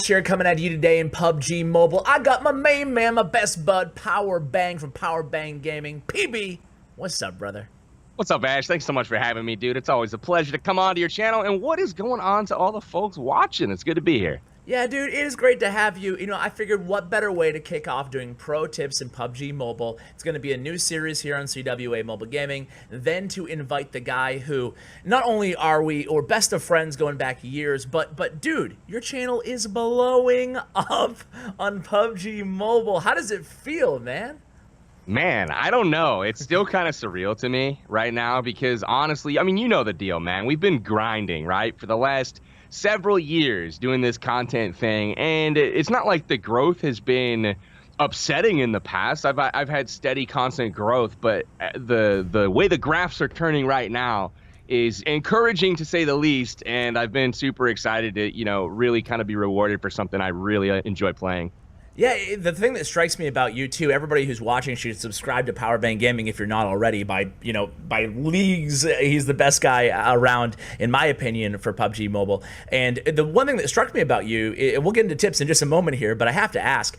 Here coming at you today in PUBG Mobile. I got my main man, my best bud, Powerbang from Powerbang Gaming. PB, what's up, brother? What's up, Ash? Thanks so much for having me, dude. It's always a pleasure to come onto your channel. And what is going on to all the folks watching? It's good to be here. Yeah, dude, it is great to have you. You know, I figured what better way to kick off doing pro tips in PUBG Mobile. It's going to be a new series here on CWA Mobile Gaming, than to invite the guy who, not only are we or best of friends going back years, but dude, your channel is blowing up on PUBG Mobile. How does it feel, man? Man, I don't know. It's still kind of surreal to me right now because honestly, I mean, you know the deal, man. We've been grinding, right, for the last several years doing this content thing, and it's not like the growth has been upsetting in the past. I've had steady, constant growth, but the way the graphs are turning right now is encouraging to say the least, and I've been super excited to, you know, really kind of be rewarded for something I really enjoy playing. Yeah, the thing that strikes me about you too, everybody who's watching should subscribe to Powerbang Gaming if you're not already. By leagues, he's the best guy around, in my opinion, for PUBG Mobile. And the one thing that struck me about you, we'll get into tips in just a moment here, but I have to ask,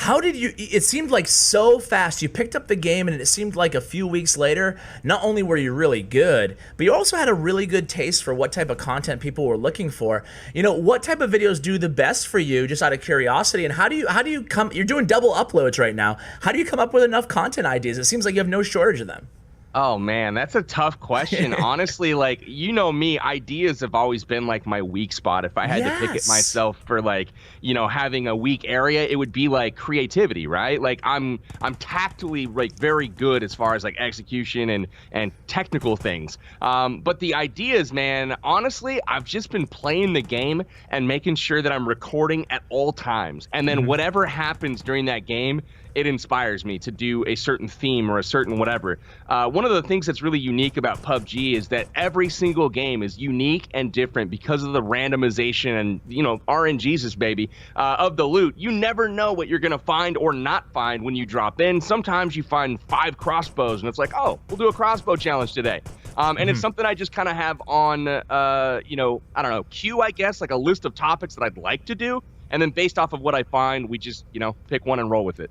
how did you, it seemed like so fast, you picked up the game and it seemed like a few weeks later, not only were you really good, but you also had a really good taste for what type of content people were looking for. You know, what type of videos do the best for you, just out of curiosity, and how do you come, you're doing double uploads right now, how do you come up with enough content ideas? It seems like you have no shortage of them. Oh man, that's a tough question. Honestly, like, you know me, ideas have always been like my weak spot. If I had to pick it myself for, like, you know, having a weak area, it would be like creativity, right? Like I'm tactily like very good as far as like execution and technical things. But the ideas, man, honestly, I've just been playing the game and making sure that I'm recording at all times. And then whatever happens during that game, it inspires me to do a certain theme or a certain whatever. One of the things that's really unique about PUBG is that every single game is unique and different because of the randomization and, you know, RNGesus, baby, of the loot. You never know what you're gonna find or not find when you drop in. Sometimes you find 5 crossbows and it's like, oh, we'll do a crossbow challenge today. And it's something I just kind of have on, you know, I don't know, queue, I guess, like a list of topics that I'd like to do. And then based off of what I find, we just, you know, pick one and roll with it.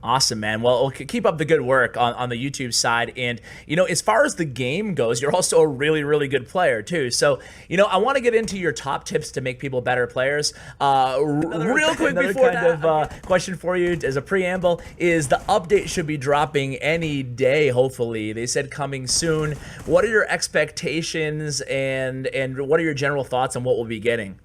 Awesome, man. Well, keep up the good work on the YouTube side. And, you know, as far as the game goes, you're also a really, really good player, too. So, you know, I want to get into your top tips to make people better players. Real quick before that, question for you as a preamble is the update should be dropping any day, hopefully. They said coming soon. What are your expectations and what are your general thoughts on what we'll be getting?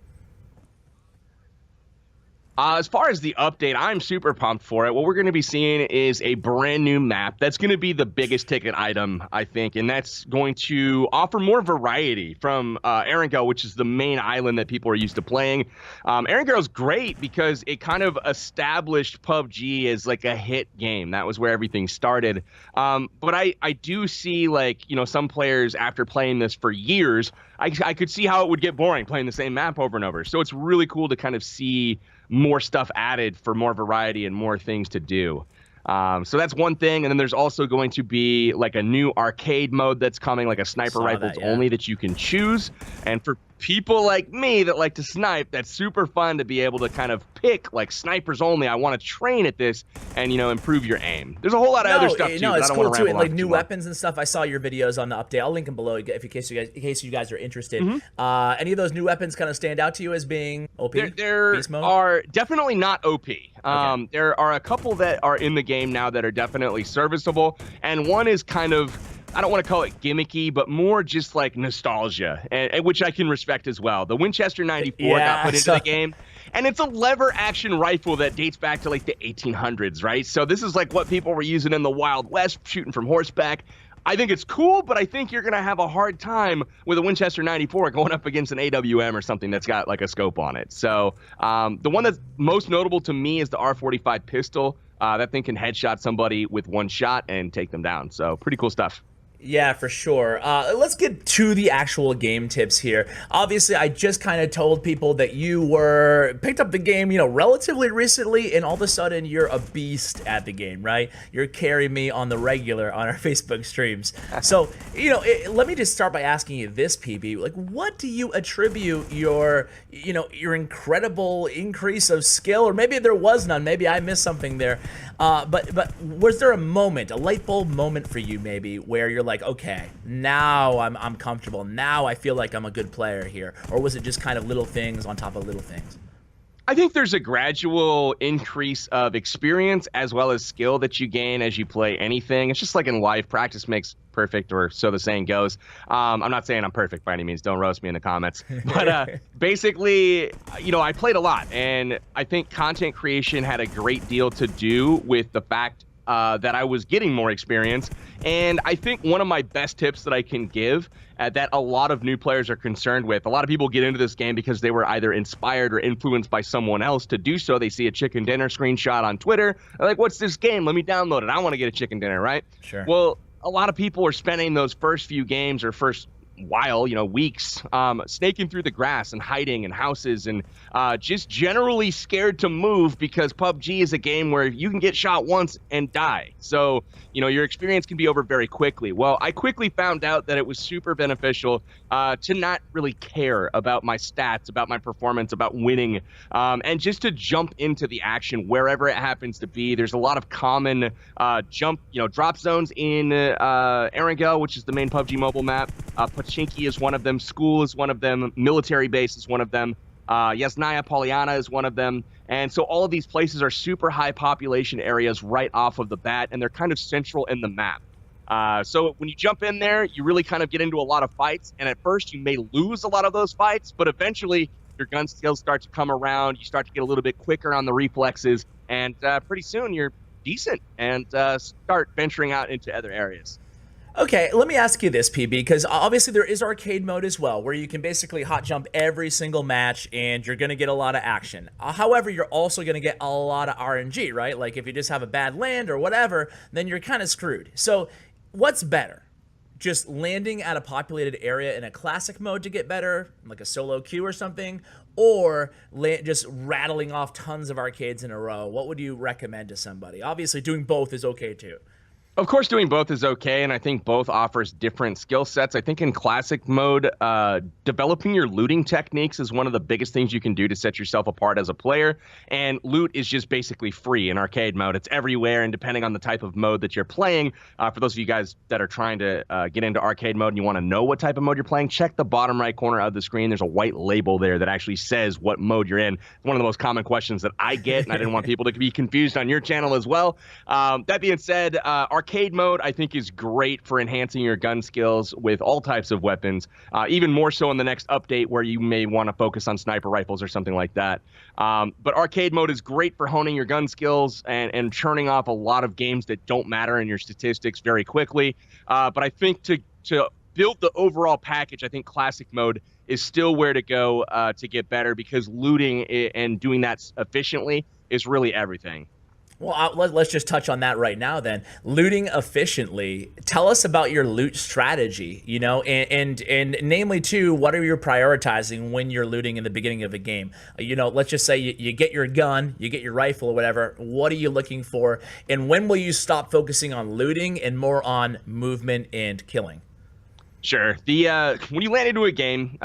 As far as the update, I'm super pumped for it. What we're going to be seeing is a brand new map. That's going to be the biggest ticket item, I think, and that's going to offer more variety from Erangel, which is the main island that people are used to playing. Erangel is great because it kind of established PUBG as like a hit game. That was where everything started. But I do see, like, you know, some players after playing this for years, I could see how it would get boring playing the same map over and over. So it's really cool to kind of see more stuff added for more variety and more things to do. So that's one thing. And then there's also going to be like a new arcade mode that's coming, like a sniper rifles only that you can choose. And for people like me that like to snipe, that's super fun to be able to kind of pick like snipers only. I want to train at this and, you know, improve your aim. There's a whole lot of other stuff too. No, it's I don't cool want to too. ramble Like on new too much. weapons and stuff. I saw your videos on the update. I'll link them below in case you guys are interested. Any of those new weapons kind of stand out to you as being OP? There Beast mode? are definitely not OP. There are a couple that are in the game now that are definitely serviceable, and one is kind of, I don't want to call it gimmicky, but more just like nostalgia, and which I can respect as well. The Winchester 94 got put into the game, and it's a lever action rifle that dates back to like the 1800s, right? So this is like what people were using in the Wild West, shooting from horseback. I think it's cool, but I think you're going to have a hard time with a Winchester 94 going up against an AWM or something that's got like a scope on it. So the one that's most notable to me is the R45 pistol. That thing can headshot somebody with one shot and take them down. So pretty cool stuff. Yeah, for sure. Let's get to the actual game tips here. Obviously, I just kind of told people that you picked up the game, relatively recently, and all of a sudden you're a beast at the game, right? You're carrying me on the regular on our Facebook streams. So, let me just start by asking you this, PB. Like, what do you attribute your incredible increase of skill, or maybe there was none, maybe I missed something there. But was there a light bulb moment for you, maybe, where you're like, okay, now I'm comfortable. Now I feel like I'm a good player here. Or was it just kind of little things on top of little things? I think there's a gradual increase of experience as well as skill that you gain as you play anything. It's just like in life, practice makes perfect, or so the saying goes. I'm not saying I'm perfect by any means. Don't roast me in the comments. But basically, I played a lot, and I think content creation had a great deal to do with the fact that I was getting more experience. And I think one of my best tips that I can give that a lot of new players are concerned with, a lot of people get into this game because they were either inspired or influenced by someone else to do so. They see a chicken dinner screenshot on Twitter. They're like, what's this game? Let me download it. I want to get a chicken dinner, right? Sure. Well, a lot of people are spending those first few games or first while, weeks, snaking through the grass and hiding in houses and just generally scared to move, because PUBG is a game where you can get shot once and die. So, your experience can be over very quickly. Well, I quickly found out that it was super beneficial to not really care about my stats, about my performance, about winning, and just to jump into the action wherever it happens to be. There's a lot of common drop zones in Erangel, which is the main PUBG Mobile map. Pachinki is one of them. School is one of them. Military base is one of them. Yasnaya Polyana is one of them. And so all of these places are super high population areas right off of the bat, and they're kind of central in the map. So when you jump in there, you really kind of get into a lot of fights. And at first, you may lose a lot of those fights, but eventually your gun skills start to come around. You start to get a little bit quicker on the reflexes, and pretty soon you're decent and start venturing out into other areas. Okay, let me ask you this, PB, because obviously there is arcade mode as well, where you can basically hot jump every single match and you're going to get a lot of action. However, you're also going to get a lot of RNG, right? Like if you just have a bad land or whatever, then you're kind of screwed. So what's better? Just landing at a populated area in a classic mode to get better, like a solo queue or something, or just rattling off tons of arcades in a row? What would you recommend to somebody? Obviously, doing both is okay too. Of course, doing both is okay, and I think both offers different skill sets. I think in classic mode, developing your looting techniques is one of the biggest things you can do to set yourself apart as a player, and loot is just basically free in arcade mode. It's everywhere, and depending on the type of mode that you're playing, for those of you guys that are trying to get into arcade mode and you want to know what type of mode you're playing, check the bottom right corner of the screen. There's a white label there that actually says what mode you're in. It's one of the most common questions that I get, and I didn't want people to be confused on your channel as well. That being said, arcade mode, I think, is great for enhancing your gun skills with all types of weapons, even more so in the next update where you may want to focus on sniper rifles or something like that. But arcade mode is great for honing your gun skills and churning off a lot of games that don't matter in your statistics very quickly. But I think to build the overall package, I think classic mode is still where to go to get better, because looting and doing that efficiently is really everything. Well, let's just touch on that right now then. Looting efficiently. Tell us about your loot strategy, and namely too, what are you prioritizing when you're looting in the beginning of a game? Let's just say you get your gun, you get your rifle or whatever. What are you looking for? And when will you stop focusing on looting and more on movement and killing? Sure. When you land into a game,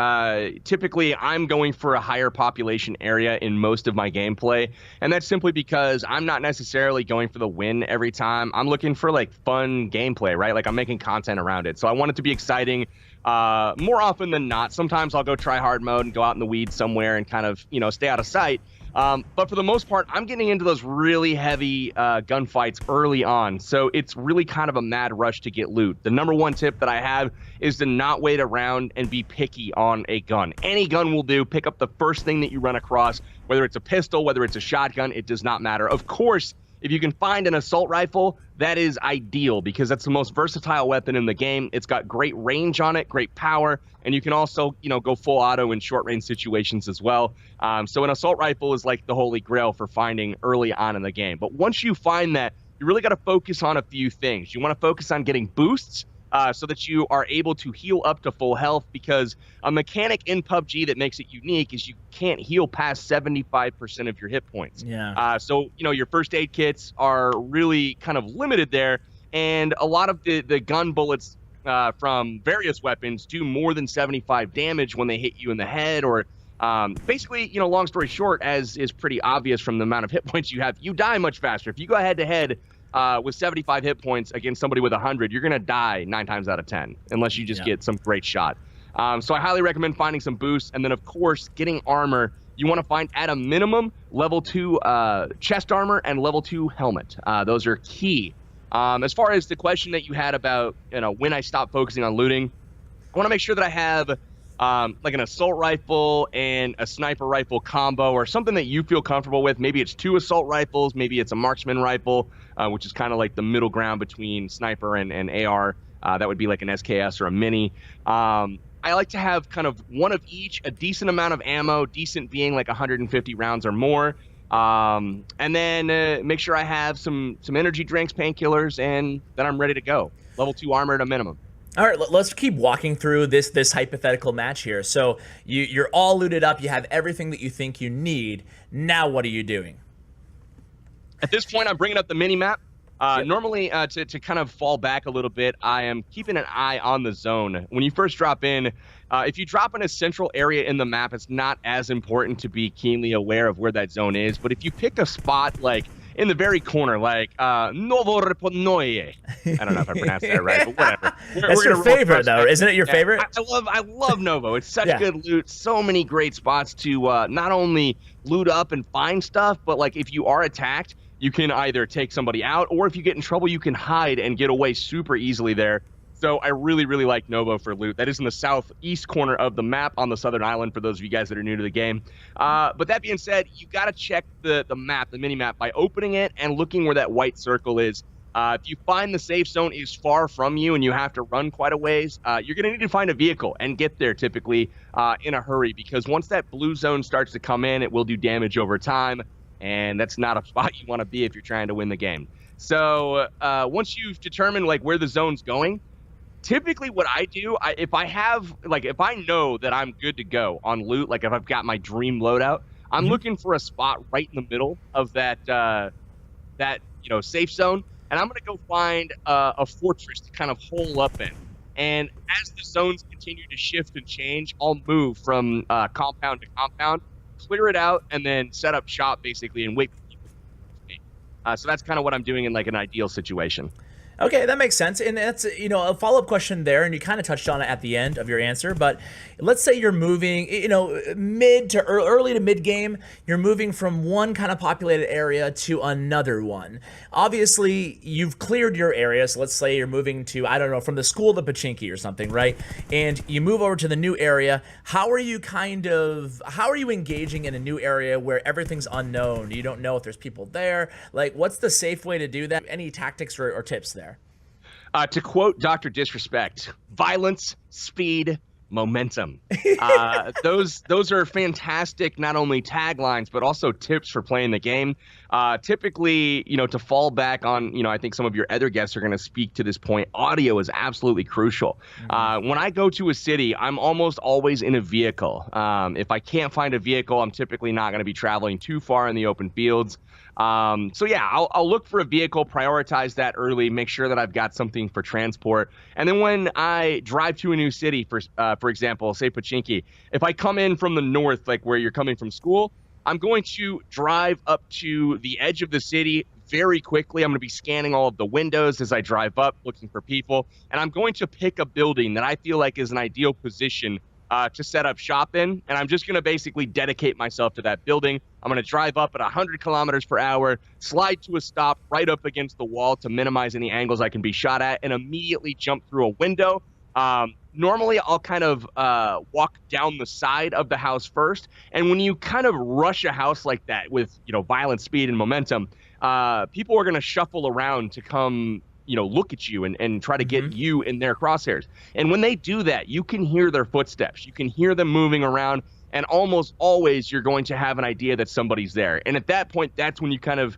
typically I'm going for a higher population area in most of my gameplay, and that's simply because I'm not necessarily going for the win every time. I'm looking for like fun gameplay, right? Like I'm making content around it, so I want it to be exciting. More often than not, sometimes I'll go try hard mode and go out in the weeds somewhere and kind of stay out of sight. But for the most part, I'm getting into those really heavy gunfights early on. So it's really kind of a mad rush to get loot. The number one tip that I have is to not wait around and be picky on a gun. Any gun will do. Pick up the first thing that you run across, whether it's a pistol, whether it's a shotgun, it does not matter. Of course, if you can find an assault rifle, that is ideal, because that's the most versatile weapon in the game. It's got great range on it, great power, and you can also, go full auto in short range situations as well. So an assault rifle is like the holy grail for finding early on in the game. But once you find that, you really got to focus on a few things. You want to focus on getting boosts, so that you are able to heal up to full health, because a mechanic in PUBG that makes it unique is you can't heal past 75% of your hit points. Yeah. So, your first aid kits are really kind of limited there, and a lot of the gun bullets from various weapons do more than 75 damage when they hit you in the head, or basically, long story short, as is pretty obvious from the amount of hit points you have, you die much faster. If you go head to head with 75 hit points against somebody with 100, you're going to die 9 times out of 10, unless you just get some great shot. So I highly recommend finding some boosts. And then, of course, getting armor. You want to find, at a minimum, level 2 chest armor and level 2 helmet. Those are key. As far as the question that you had about, when I stop focusing on looting, I want to make sure that I have like an assault rifle and a sniper rifle combo, or something that you feel comfortable with. Maybe it's 2 assault rifles, maybe it's a marksman rifle, which is kind of like the middle ground between sniper and AR. That would be like an SKS or a mini. I like to have kind of one of each, a decent amount of ammo, decent being like 150 rounds or more. And then make sure I have some energy drinks, painkillers, and then I'm ready to go. Level 2 armor at a minimum. All right, let's keep walking through this hypothetical match here. So you're all looted up. You have everything that you think you need. Now what are you doing? At this point, I'm bringing up the mini map. Normally, to kind of fall back a little bit, I am keeping an eye on the zone. When you first drop in, if you drop in a central area in the map, it's not as important to be keenly aware of where that zone is. But if you pick a spot like in the very corner, like Novo Reponoye. I don't know if I pronounced that right, but whatever. That's your favorite, though, isn't it? Your favorite? I love Novo. It's such good loot. So many great spots to not only loot up and find stuff, but like if you are attacked, you can either take somebody out, or if you get in trouble, you can hide and get away super easily there. So I really, really like Novo for loot. That is in the southeast corner of the map on the southern island, for those of you guys that are new to the game. But that being said, you got to check the map, the mini-map, by opening it and looking where that white circle is. If you find the safe zone is far from you and you have to run quite a ways, you're going to need to find a vehicle and get there typically in a hurry, because once that blue zone starts to come in, it will do damage over time. And that's not a spot you want to be if you're trying to win the game. So once you've determined like where the zone's going, typically what I do, if I know that I'm good to go on loot, like if I've got my dream loadout, I'm looking for a spot right in the middle of that safe zone, and I'm gonna go find a fortress to kind of hole up in. And as the zones continue to shift and change, I'll move from compound to compound, clear it out, and then set up shop basically and wait for people to me. So that's kind of what I'm doing in like an ideal situation. Okay, that makes sense. And that's, a follow-up question there, and you kind of touched on it at the end of your answer, but let's say you're moving, mid to early to mid-game, you're moving from one kind of populated area to another one. Obviously, you've cleared your area, so let's say you're moving to, I don't know, from the school to Pachinki or something, right? And you move over to the new area. How are you engaging in a new area where everything's unknown? You don't know if there's people there. Like, what's the safe way to do that? Any tactics or tips there? To quote Dr. Disrespect, violence, speed, momentum. Those are fantastic, not only taglines, but also tips for playing the game. Typically, to fall back on, I think some of your other guests are going to speak to this point, audio is absolutely crucial. When I go to a city, I'm almost always in a vehicle. If I can't find a vehicle, I'm typically not going to be traveling too far in the open fields. So yeah, I'll look for a vehicle, prioritize that early, make sure that I've got something for transport. And then when I drive to a new city, for example, say Pachinki, if I come in from the north, like where you're coming from school, I'm going to drive up to the edge of the city very quickly. I'm going to be scanning all of the windows as I drive up, looking for people. And I'm going to pick a building that I feel like is an ideal position to set up shop in, and I'm just going to basically dedicate myself to that building. I'm going to drive up at 100 kilometers per hour, slide to a stop right up against the wall to minimize any angles I can be shot at, and immediately jump through a window. Normally, I'll kind of walk down the side of the house first, and when you kind of rush a house like that with violent speed and momentum, people are going to shuffle around to come look at you and try to get you in their crosshairs. And when they do that, you can hear their footsteps. You can hear them moving around. and almost always you're going to have an idea that somebody's there. And at that point, that's when you kind of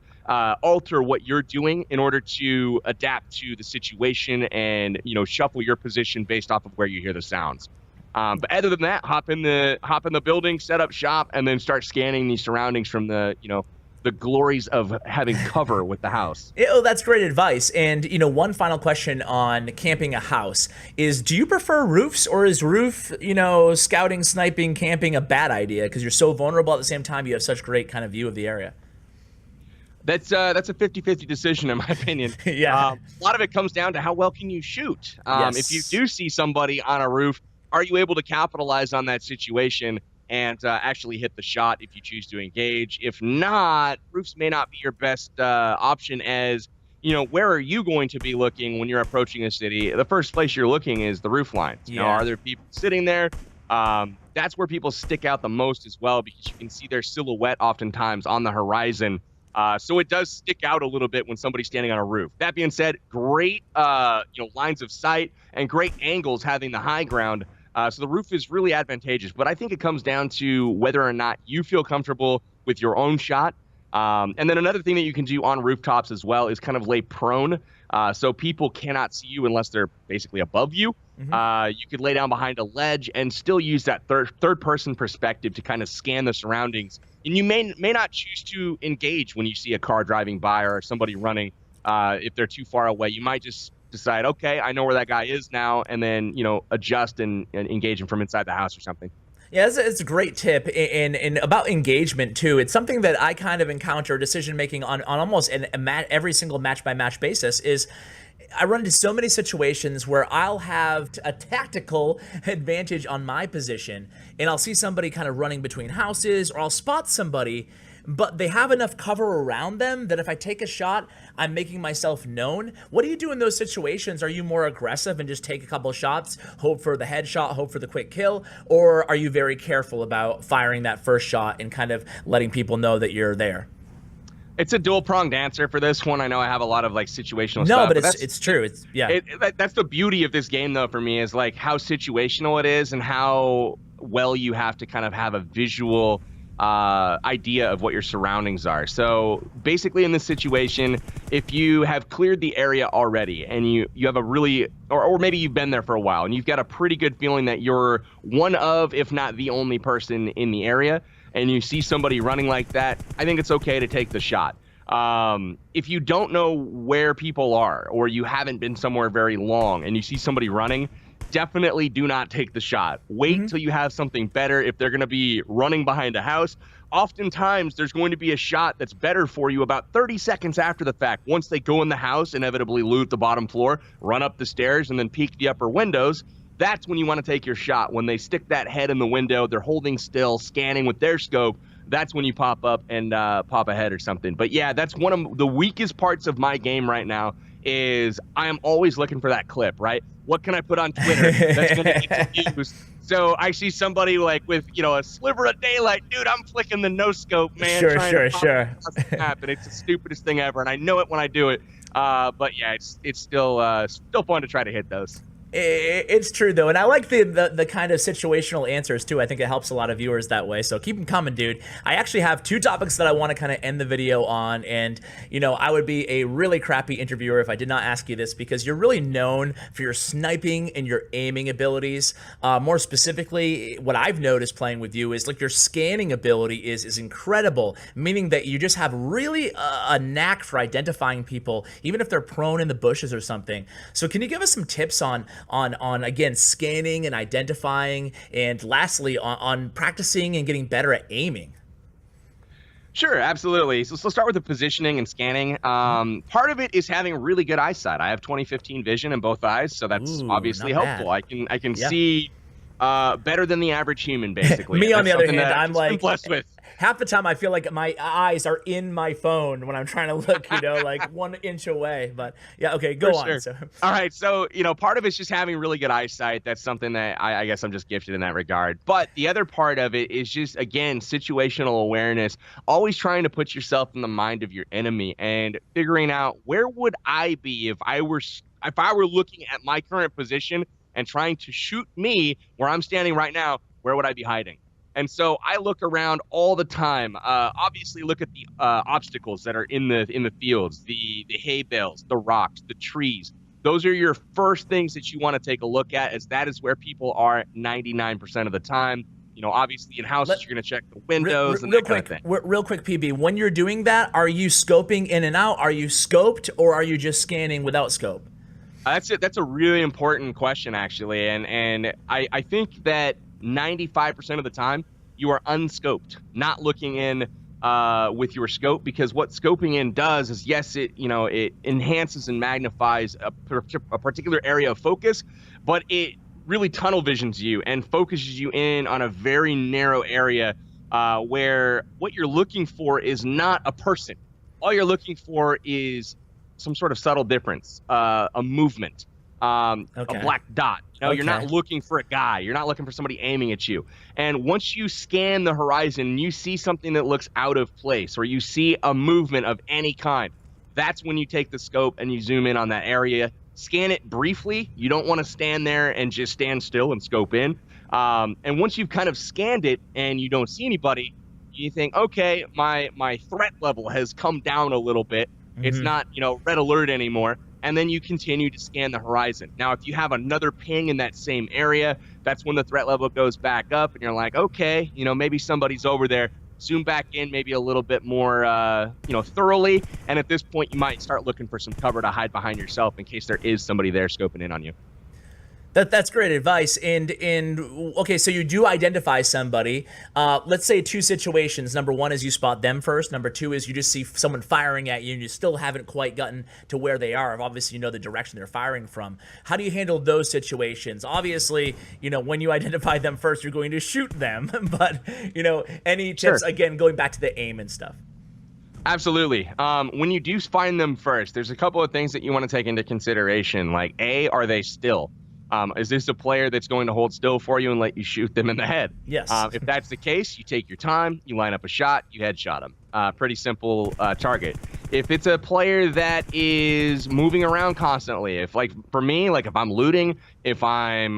alter what you're doing in order to adapt to the situation and, you know, shuffle your position based off of where you hear the sounds. But other than that, hop in the building, set up shop, and then start scanning the surroundings from the, you know, the glories of having cover with the house. Oh, that's great advice. And, you know, one final question on camping a house is, do you prefer roofs, or is roof, you know, scouting, sniping, camping a bad idea? Because you're so vulnerable, at the same time, you have such great kind of view of the area. That's a 50-50 decision, in my opinion. Yeah. A lot of it comes down to how well can you shoot. Yes. If you do see somebody on a roof, are you able to capitalize on that situation and actually hit the shot if you choose to engage? If not, roofs may not be your best option, as, you know, where are you going to be looking when you're approaching a city? The first place you're looking is the roof lines. Yeah. You know, are there people sitting there? That's where people stick out the most as well, because you can see their silhouette oftentimes on the horizon. So it does stick out a little bit when somebody's standing on a roof. That being said, great you know, lines of sight and great angles having the high ground. So the roof is really advantageous, but I think it comes down to whether or not you feel comfortable with your own shot. And then another thing that you can do on rooftops as well is kind of lay prone, so people cannot see you unless they're basically above you. Mm-hmm. You could lay down behind a ledge and still use that third person perspective to kind of scan the surroundings. And you may not choose to engage when you see a car driving by or somebody running. If they're too far away, you might just decide, okay, I know where that guy is now, and then, you know, adjust and engage him from inside the house or something. Yeah, it's a great tip. And about engagement, too. It's something that I kind of encounter decision-making on almost every single match-by-match basis. Is I run into so many situations where I'll have a tactical advantage on my position, and I'll see somebody kind of running between houses, or I'll spot somebody, but they have enough cover around them that if I take a shot, I'm making myself known. What do you do in those situations? Are you more aggressive and just take a couple shots, hope for the headshot, hope for the quick kill? Or are you very careful about firing that first shot and kind of letting people know that you're there? It's a dual-pronged answer for this one. I know I have a lot of like situational stuff. No, but it's true. It's yeah. That's the beauty of this game, though, for me, is like how situational it is and how well you have to kind of have a visual idea of what your surroundings are. So basically in this situation, if you have cleared the area already and you have a really, or maybe you've been there for a while and you've got a pretty good feeling that you're one of, if not the only person in the area, and you see somebody running like that, I think it's okay to take the shot. If you don't know where people are, or you haven't been somewhere very long and you see somebody running, definitely do not take the shot. Wait till you have something better. If they're going to be running behind a house, oftentimes there's going to be a shot that's better for you about 30 seconds after the fact. Once they go in the house, inevitably loot the bottom floor, run up the stairs, and then peek the upper windows, that's when you want to take your shot. When they stick that head in the window, they're holding still, scanning with their scope, that's when you pop up and pop a head or something. But yeah, that's one of the weakest parts of my game right now, is I am always looking for that clip, right? What can I put on Twitter that's going to get views? So I see somebody like with, you know, a sliver of daylight, dude, I'm flicking the no scope, man. Sure. And it's the stupidest thing ever, and I know it when I do it. But yeah, it's still fun to try to hit those. It's true, though, and I like the kind of situational answers, too. I think it helps a lot of viewers that way, so keep them coming, dude. I actually have 2 topics that I want to kind of end the video on, and, you know, I would be a really crappy interviewer if I did not ask you this, because you're really known for your sniping and your aiming abilities. More specifically, what I've noticed playing with you is, like, your scanning ability is incredible, meaning that you just have really a knack for identifying people, even if they're prone in the bushes or something. So can you give us some tips on again, scanning and identifying, and lastly on practicing and getting better at aiming? Sure, absolutely. So let's start with the positioning and scanning. Part of it is having really good eyesight. I have 20/15 vision in both eyes, so that's obviously helpful. Bad. I can see better than the average human, basically. Me, on the other hand, I'm like, blessed with. Half the time I feel like my eyes are in my phone when I'm trying to look, you know, like 1 inch away. But yeah, okay, go on. Sure. So. All right, so, you know, part of it's just having really good eyesight. That's something that I guess I'm just gifted in that regard. But the other part of it is just, again, situational awareness. Always trying to put yourself in the mind of your enemy and figuring out, where would I be if I were looking at my current position and trying to shoot me where I'm standing right now? Where would I be hiding? And so I look around all the time. Obviously, look at the obstacles that are in the fields, the hay bales, the rocks, the trees. Those are your first things that you want to take a look at, as that is where people are 99% of the time. You know, obviously in houses, you're going to check the windows and that kind of thing. Real quick, PB, when you're doing that, are you scoping in and out? Are you scoped, or are you just scanning without scope? That's it. That's a really important question, actually. And I think that 95% of the time you are unscoped, not looking in with your scope, because what scoping in does is, yes, it enhances and magnifies a particular area of focus, but it really tunnel visions you and focuses you in on a very narrow area where what you're looking for is not a person. All you're looking for is some sort of subtle difference, a movement, a black dot. You know, you're not looking for a guy. You're not looking for somebody aiming at you. And once you scan the horizon and you see something that looks out of place, or you see a movement of any kind, that's when you take the scope and you zoom in on that area. Scan it briefly. You don't want to stand there and just stand still and scope in. And once you've kind of scanned it and you don't see anybody, you think, okay, my threat level has come down a little bit. It's not, red alert anymore. And then you continue to scan the horizon. Now, if you have another ping in that same area, that's when the threat level goes back up and you're like, okay, maybe somebody's over there. Zoom back in maybe a little bit more, thoroughly. And at this point, you might start looking for some cover to hide behind yourself in case there is somebody there scoping in on you. That's great advice. And okay, so you do identify somebody. Let's say two situations. Number one is you spot them first. Number two is you just see someone firing at you and you still haven't quite gotten to where they are. Obviously, you know the direction they're firing from. How do you handle those situations? Obviously, when you identify them first, you're going to shoot them. But, any tips, again, going back to the aim and stuff? Absolutely. When you do find them first, there's a couple of things that you want to take into consideration. Like, A, are they still? Is this a player that's going to hold still for you and let you shoot them in the head? Yes. If that's the case, you take your time, you line up a shot, you headshot them. Pretty simple target. If it's a player that is moving around constantly, if for me, if I'm looting, if I'm,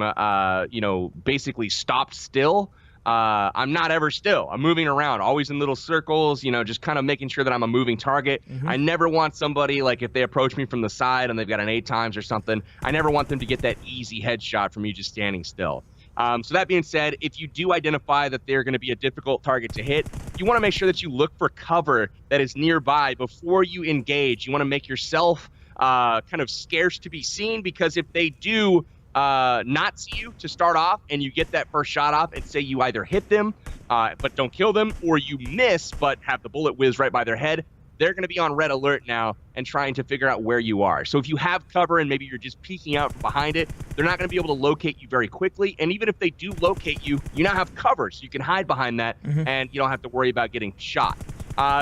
basically stopped still, I'm not ever still. I'm moving around, always in little circles, just kind of making sure that I'm a moving target. I never want somebody, if they approach me from the side and they've got an 8 times or something, I never want them to get that easy headshot from you just standing still. So that being said, if you do identify that they're going to be a difficult target to hit, you want to make sure that you look for cover that is nearby before you engage. You want to make yourself kind of scarce to be seen, because if they do not see you to start off and you get that first shot off, and say you either hit them but don't kill them, or you miss but have the bullet whiz right by their head, they're going to be on red alert now and trying to figure out where you are. So if you have cover and maybe you're just peeking out from behind it, they're not going to be able to locate you very quickly. And even if they do locate you, you now have cover, so you can hide behind that and you don't have to worry about getting shot.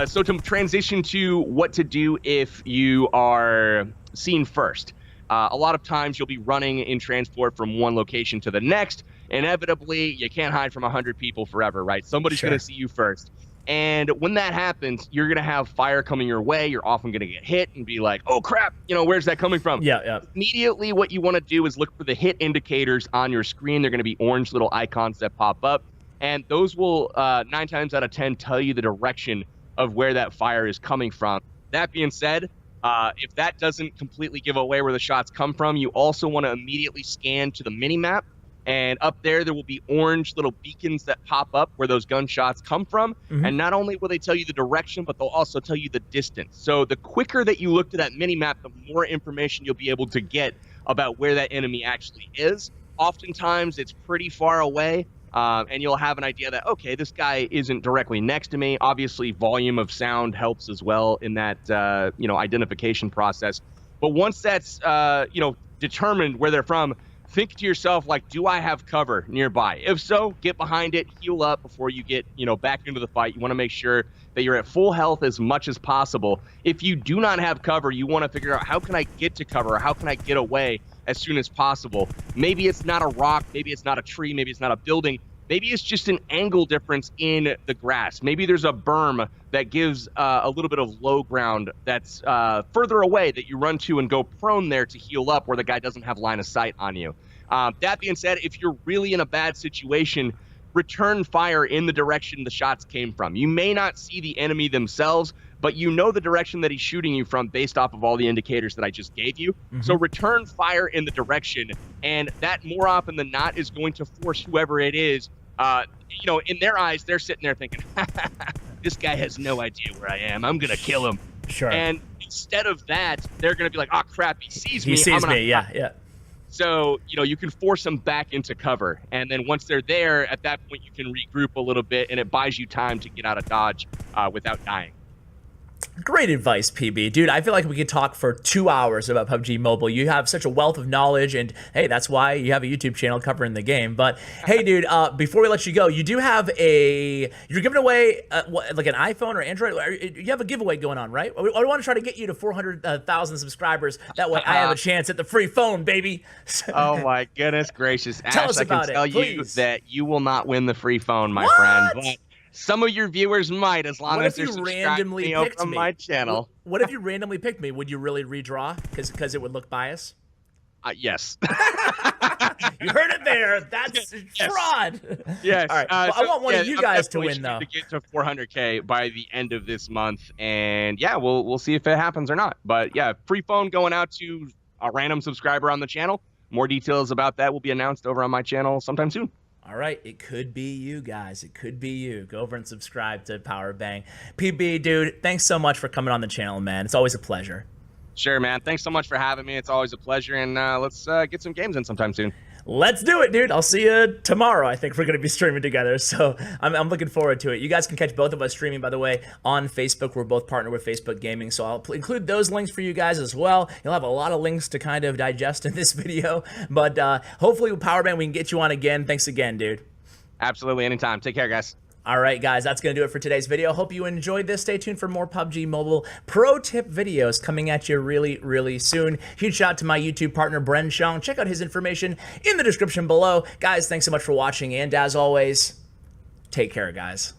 So to transition to what to do if you are seen first. A lot of times you'll be running in transport from one location to the next. Inevitably, you can't hide from 100 people forever, right? Somebody's going to see you first. And when that happens, you're going to have fire coming your way. You're often going to get hit and be like, oh, crap, where's that coming from? Yeah. Immediately, what you want to do is look for the hit indicators on your screen. They're going to be orange little icons that pop up. And those will, 9 times out of 10, tell you the direction of where that fire is coming from. That being said, if that doesn't completely give away where the shots come from, you also want to immediately scan to the mini-map. And up there will be orange little beacons that pop up where those gunshots come from. And not only will they tell you the direction, but they'll also tell you the distance. So the quicker that you look to that mini-map, the more information you'll be able to get about where that enemy actually is. Oftentimes, it's pretty far away. And you'll have an idea that, okay, this guy isn't directly next to me. Obviously, volume of sound helps as well in that, identification process. But once that's, determined where they're from, think to yourself, do I have cover nearby? If so, get behind it, heal up before you get, back into the fight. You want to make sure that you're at full health as much as possible. If you do not have cover, you want to figure out, how can I get to cover? How can I get away as soon as possible? Maybe it's not a rock, maybe it's not a tree, maybe it's not a building. Maybe it's just an angle difference in the grass. Maybe there's a berm that gives a little bit of low ground that's further away that you run to and go prone there to heal up, where the guy doesn't have line of sight on you. That being said, if you're really in a bad situation, return fire in the direction the shots came from. You may not see the enemy themselves, but you know the direction that he's shooting you from based off of all the indicators that I just gave you. So return fire in the direction, and that more often than not is going to force whoever it is, in their eyes, they're sitting there thinking, this guy has no idea where I am. I'm going to kill him. Sure. And instead of that, they're going to be like, oh, crap, he sees me. He sees me, yeah. So, you can force them back into cover. And then once they're there, at that point, you can regroup a little bit, and it buys you time to get out of dodge without dying. Great advice, PB. Dude, I feel like we could talk for 2 hours about PUBG Mobile. You have such a wealth of knowledge, and hey, that's why you have a YouTube channel covering the game. But hey, dude, before we let you go, you do have you're giving away like an iPhone or Android. You have a giveaway going on, right? I want to try to get you to 400,000 subscribers. That way I have a chance at the free phone, baby. Oh my goodness gracious. Tell Ash, us about I can tell you that you will not win the free phone, my friend. But some of your viewers might, as long as they're subscribed from my channel. What if you randomly picked me? Would you really redraw? Because it would look biased? Yes. You heard it there. That's fraud. Yes. All right. Well, I want one of you guys to win, though. To get to 400K by the end of this month, and yeah, we'll see if it happens or not. But yeah, free phone going out to a random subscriber on the channel. More details about that will be announced over on my channel sometime soon. All right, it could be you guys. It could be you. Go over and subscribe to Powerbang. PB, dude, thanks so much for coming on the channel, man. It's always a pleasure. Sure, man. Thanks so much for having me. It's always a pleasure, and let's get some games in sometime soon. Let's do it, dude. I'll see you tomorrow. I think we're going to be streaming together, so I'm looking forward to it. You guys can catch both of us streaming, by the way, on Facebook. We're both partnered with Facebook Gaming, so I'll include those links for you guys as well. You'll have a lot of links to kind of digest in this video, but hopefully with Powerbang, we can get you on again. Thanks again, dude. Absolutely, anytime. Take care, guys. All right, guys, that's going to do it for today's video. Hope you enjoyed this. Stay tuned for more PUBG Mobile pro tip videos coming at you really, really soon. Huge shout out to my YouTube partner, Bren Shong. Check out his information in the description below. Guys, thanks so much for watching, and as always, take care, guys.